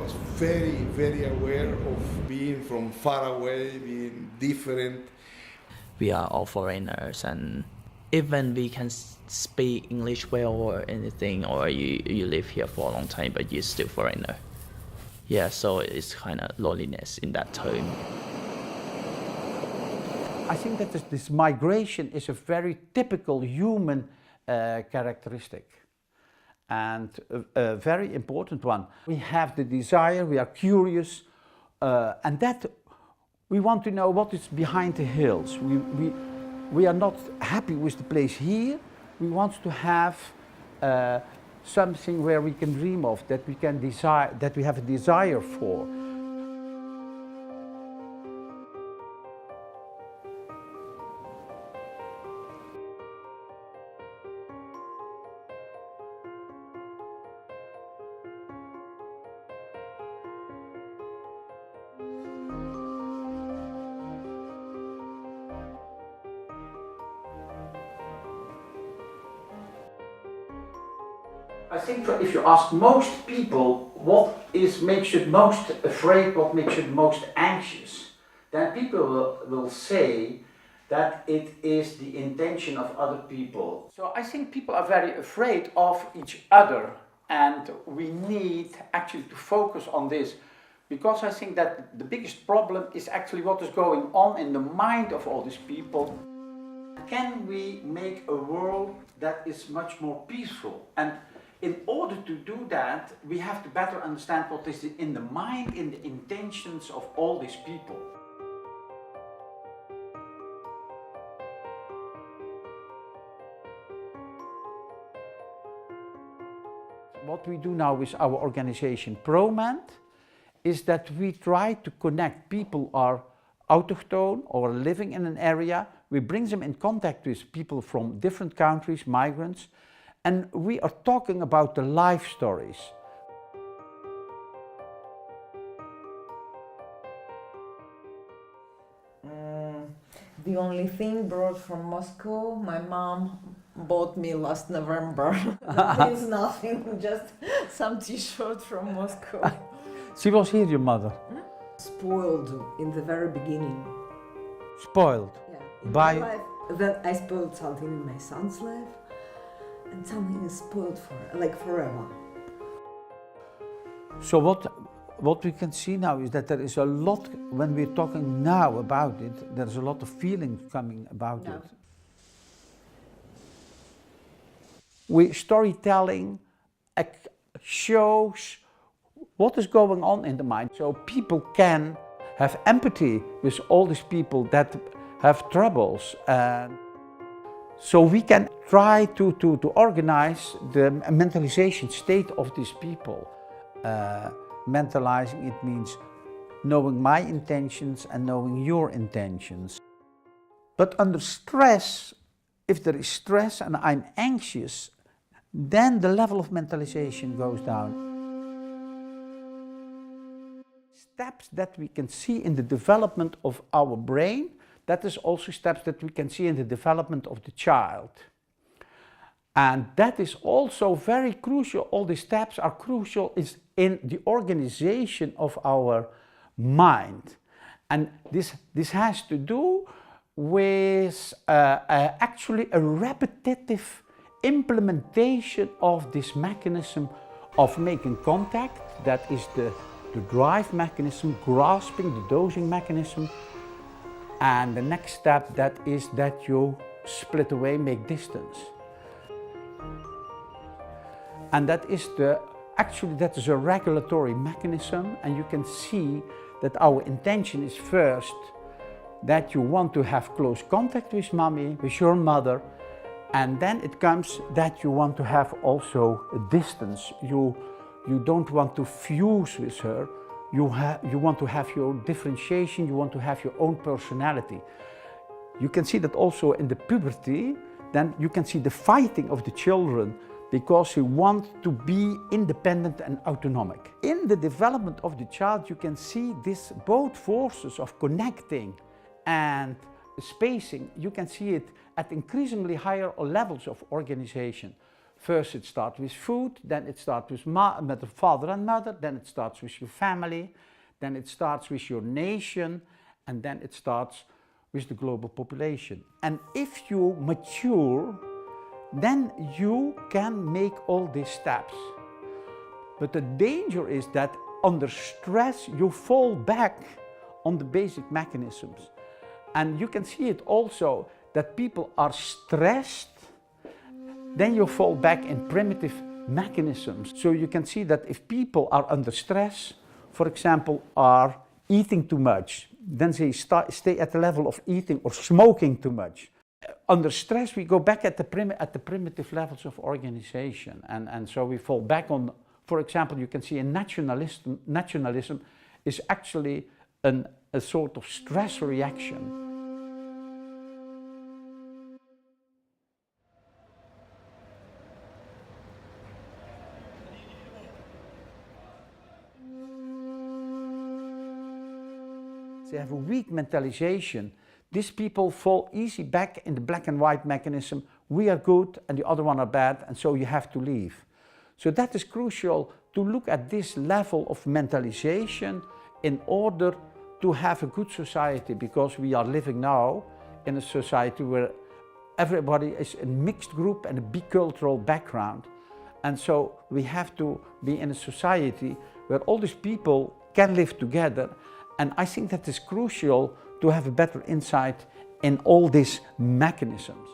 was very, very aware of being from far away, being different. We are all foreigners, and even we can speak English well or anything, or you live here for a long time, but you're still foreigner. Yeah, so it's kind of loneliness in that term. I think that this migration is a very typical human characteristic, and a very important one. We have the desire, we are curious, and that we want to know what is behind the hills. We are not happy with the place here. We want to have something where we can dream of, that we can desire, that we have a desire for. I think if you ask most people what makes you most afraid, what makes you most anxious, then people will say that it is the intention of other people. So I think people are very afraid of each other, and we need actually to focus on this, because I think that the biggest problem is actually what is going on in the mind of all these people. Can we make a world that is much more peaceful? And in order to do that, we have to better understand what is in the mind, in the intentions of all these people. What we do now with our organization Proment is that we try to connect people who are autochthone or living in an area. We bring them in contact with people from different countries, migrants, and we are talking about the life stories. The only thing brought from Moscow, my mom bought me last November. It's nothing, just some t-shirt from Moscow. She was here, your mother? Spoiled in the very beginning. Spoiled? Yeah. In By? my life, then I spoiled something in my son's life, and something is spoiled forever. So what we can see now is that there is a lot, when we're talking now about it, there's a lot of feelings coming about it. Storytelling shows what is going on in the mind, so people can have empathy with all these people that have troubles. So we can try to organize the mentalization state of these people. Mentalizing, it means knowing my intentions and knowing your intentions. But under stress, if there is stress and I'm anxious, then the level of mentalization goes down. Steps that we can see in the development of our brain, that is also steps that we can see in the development of the child. And that is also very crucial. All these steps are crucial in the organization of our mind. And this has to do with actually a repetitive implementation of this mechanism of making contact. That is the drive mechanism, grasping, the dosing mechanism. And the next step, that is that you split away, make distance. And that is that is a regulatory mechanism, and you can see that our intention is first that you want to have close contact with mommy, with your mother, and then it comes that you want to have also a distance. You don't want to fuse with her, you want to have your differentiation, you want to have your own personality. You can see that also in the puberty, then you can see the fighting of the children, because you want to be independent and autonomic. In the development of the child, you can see this both forces of connecting and spacing. You can see it at increasingly higher levels of organization. First it starts with food, then it starts with the father and mother, then it starts with your family, then it starts with your nation, and then it starts with the global population. And if you mature, then you can make all these steps. But the danger is that under stress you fall back on the basic mechanisms. And you can see it also that people are stressed, then you fall back in primitive mechanisms. So you can see that if people are under stress, for example, are eating too much, then they stay at the level of eating or smoking too much. Under stress, we go back at the primitive levels of organization. And so we fall back on, for example, you can see nationalism is actually a sort of stress reaction. They have a weak mentalization. These people fall easy back in the black and white mechanism. We are good and the other one are bad, and so you have to leave. So that is crucial to look at this level of mentalization in order to have a good society, because we are living now in a society where everybody is a mixed group and a bicultural background. And so we have to be in a society where all these people can live together. And I think that is crucial to have a better insight in all these mechanisms.